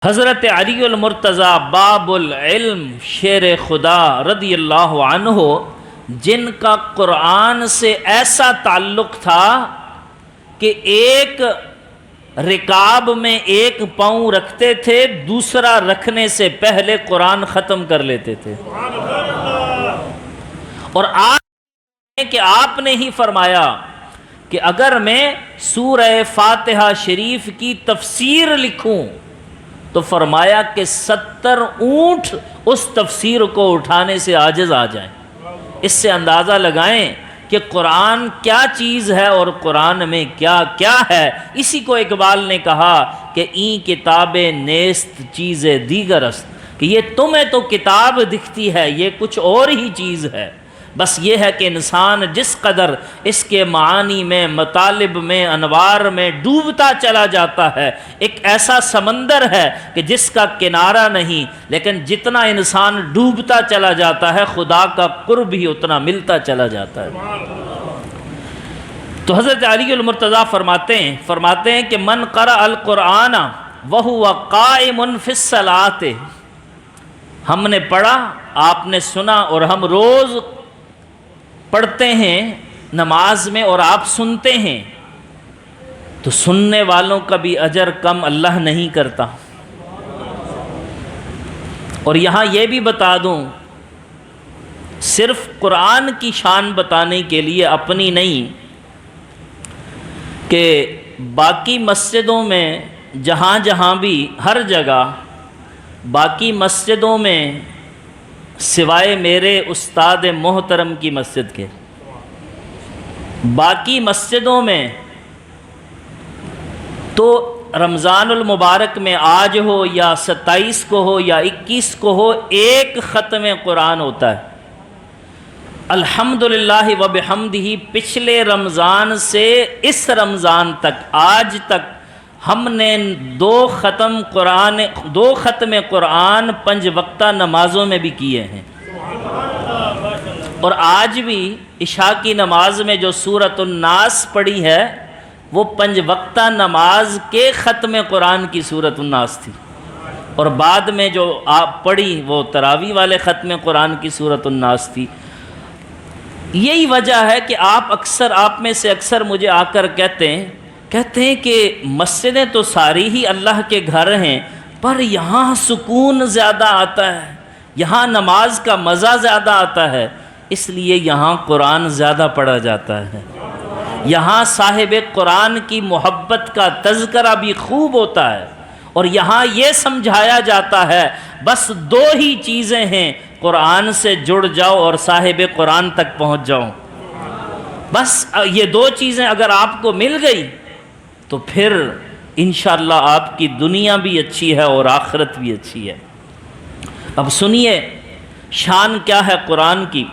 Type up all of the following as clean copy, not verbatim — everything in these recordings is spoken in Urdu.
حضرت علی المرتضیٰ باب العلم شیر خدا رضی اللہ عنہ، جن کا قرآن سے ایسا تعلق تھا کہ ایک رکاب میں ایک پاؤں رکھتے تھے، دوسرا رکھنے سے پہلے قرآن ختم کر لیتے تھے۔ اور آپ نے ہی فرمایا کہ اگر میں سورہ فاتحہ شریف کی تفسیر لکھوں تو فرمایا کہ 70 اونٹ اس تفسیر کو اٹھانے سے عاجز آ جائیں۔ اس سے اندازہ لگائیں کہ قرآن کیا چیز ہے اور قرآن میں کیا کیا ہے۔ اسی کو اقبال نے کہا کہ این کتاب نیست چیز دیگر است، کہ یہ تمہیں تو کتاب دکھتی ہے، یہ کچھ اور ہی چیز ہے۔ بس یہ ہے کہ انسان جس قدر اس کے معانی میں، مطالب میں، انوار میں ڈوبتا چلا جاتا ہے، ایک ایسا سمندر ہے کہ جس کا کنارہ نہیں، لیکن جتنا انسان ڈوبتا چلا جاتا ہے خدا کا قرب ہی اتنا ملتا چلا جاتا ہے۔ تو حضرت علی المرتضیٰ فرماتے ہیں کہ من قرأ القرآن وہو قائم فی الصلاۃ، ہم نے پڑھا، آپ نے سنا، اور ہم روز پڑھتے ہیں نماز میں اور آپ سنتے ہیں، تو سننے والوں کا بھی اجر کم اللہ نہیں کرتا۔ اور یہاں یہ بھی بتا دوں، صرف قرآن کی شان بتانے کے لیے اپنی نہیں، کہ باقی مسجدوں میں جہاں جہاں بھی ہر جگہ باقی مسجدوں میں سوائے میرے استاد محترم کی مسجد کے باقی مسجدوں میں تو رمضان المبارک میں آج ہو یا 27 کو ہو یا 21 کو ہو، ایک ختم قرآن ہوتا ہے۔ الحمدللہ وبحمدہ پچھلے رمضان سے اس رمضان تک، آج تک ہم نے دو ختم قرآن 5 وقتہ نمازوں میں بھی کیے ہیں۔ اور آج بھی عشاء کی نماز میں جو سورۃ الناس پڑھی ہے وہ 5 وقتہ نماز کے ختم قرآن کی سورۃ الناس تھی، اور بعد میں جو آپ پڑھی وہ تراویح والے ختم قرآن کی سورۃ الناس تھی۔ یہی وجہ ہے کہ آپ میں سے اکثر مجھے آ کر کہتے ہیں کہ مسجدیں تو ساری ہی اللہ کے گھر ہیں، پر یہاں سکون زیادہ آتا ہے، یہاں نماز کا مزہ زیادہ آتا ہے، اس لیے یہاں قرآن زیادہ پڑھا جاتا ہے، یہاں صاحب قرآن کی محبت کا تذکرہ بھی خوب ہوتا ہے، اور یہاں یہ سمجھایا جاتا ہے بس 2 ہی چیزیں ہیں، قرآن سے جڑ جاؤ اور صاحب قرآن تک پہنچ جاؤ۔ بس یہ 2 چیزیں اگر آپ کو مل گئی تو پھر انشاءاللہ آپ کی دنیا بھی اچھی ہے اور آخرت بھی اچھی ہے۔ اب سنیے شان کیا ہے قرآن کی،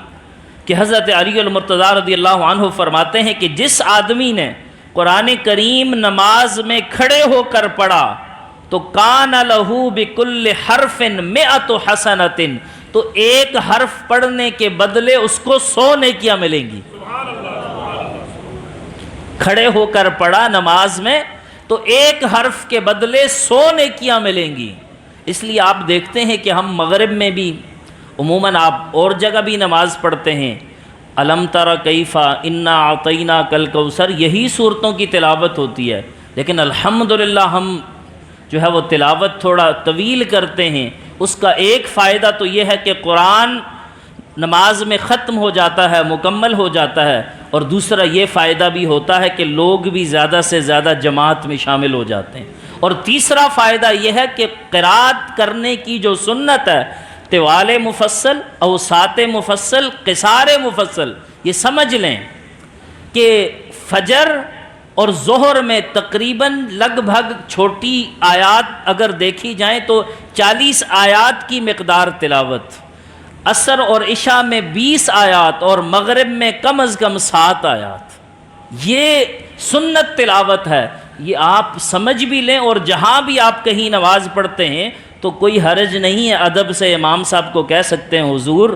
کہ حضرت علی المرتضیٰ رضی اللہ عنہ فرماتے ہیں کہ جس آدمی نے قرآن کریم نماز میں کھڑے ہو کر پڑھا تو کان لہو بکل حرف 100 حسنۃ، تو ایک حرف پڑھنے کے بدلے اس کو 100 نیکیاں ملیں گی۔ کھڑے ہو کر پڑھا نماز میں تو ایک حرف کے بدلے 100 نیکیاں ملیں گی۔ اس لیے آپ دیکھتے ہیں کہ ہم مغرب میں بھی عموماً، آپ اور جگہ بھی نماز پڑھتے ہیں، الم تر کیف انا اعطیناک الکوثر، یہی صورتوں کی تلاوت ہوتی ہے، لیکن الحمدللہ ہم جو ہے وہ تلاوت تھوڑا طویل کرتے ہیں۔ اس کا ایک فائدہ تو یہ ہے کہ قرآن نماز میں ختم ہو جاتا ہے، مکمل ہو جاتا ہے، اور دوسرا یہ فائدہ بھی ہوتا ہے کہ لوگ بھی زیادہ سے زیادہ جماعت میں شامل ہو جاتے ہیں، اور تیسرا فائدہ یہ ہے کہ قرات کرنے کی جو سنت ہے، طوال مفصل، اوساط مفصل، قصار مفصل، یہ سمجھ لیں کہ فجر اور ظہر میں تقریباً لگ بھگ چھوٹی آیات اگر دیکھی جائیں تو 40 آیات کی مقدار تلاوت، عصر اور عشاء میں 20 آیات، اور مغرب میں کم از کم 7 آیات، یہ سنت تلاوت ہے۔ یہ آپ سمجھ بھی لیں، اور جہاں بھی آپ کہیں نماز پڑھتے ہیں تو کوئی حرج نہیں ہے، ادب سے امام صاحب کو کہہ سکتے ہیں حضور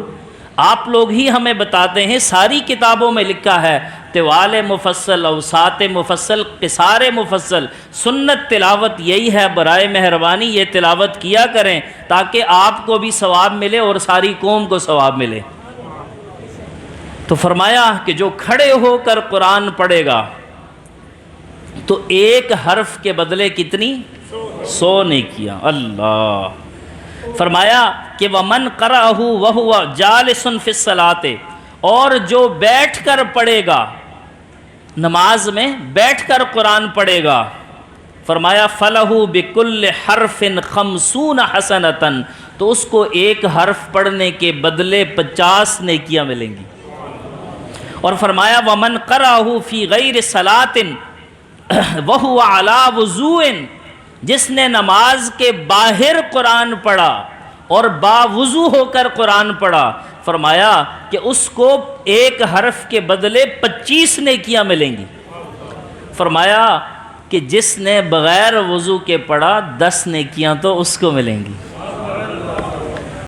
آپ لوگ ہی ہمیں بتاتے ہیں، ساری کتابوں میں لکھا ہے طوال مفصل، اوساط مفصل، قصار مفصل، سنت تلاوت یہی ہے، برائے مہربانی یہ تلاوت کیا کریں تاکہ آپ کو بھی ثواب ملے اور ساری قوم کو ثواب ملے۔ تو فرمایا کہ جو کھڑے ہو کر قرآن پڑھے گا تو ایک حرف کے بدلے کتنی؟ 100 نیکیاں۔ اللہ فرمایا کہ وَمَنْ قَرَأَهُ وَهُوَ جَالِسٌ فِي الصَّلَاةِ، اور جو بیٹھ کر پڑھے گا، نماز میں بیٹھ کر قرآن پڑھے گا، فرمایا فَلَهُ بِكُلِّ حَرْفٍ 50 حَسَنَةً، تو اس کو ایک حرف پڑھنے کے بدلے 50 نیکیاں ملیں گی۔ اور فرمایا وَمَنْ قَرَأَهُ فِي غَيْرِ صَلَاةٍ وَهُوَ عَلَى وُضُوءٍ، جس نے نماز کے باہر قرآن پڑھا اور باوضو ہو کر قرآن پڑھا، فرمایا کہ اس کو ایک حرف کے بدلے 25 نیکیاں ملیں گی۔ فرمایا کہ جس نے بغیر وضو کے پڑھا 10 نیکیاں تو اس کو ملیں گی۔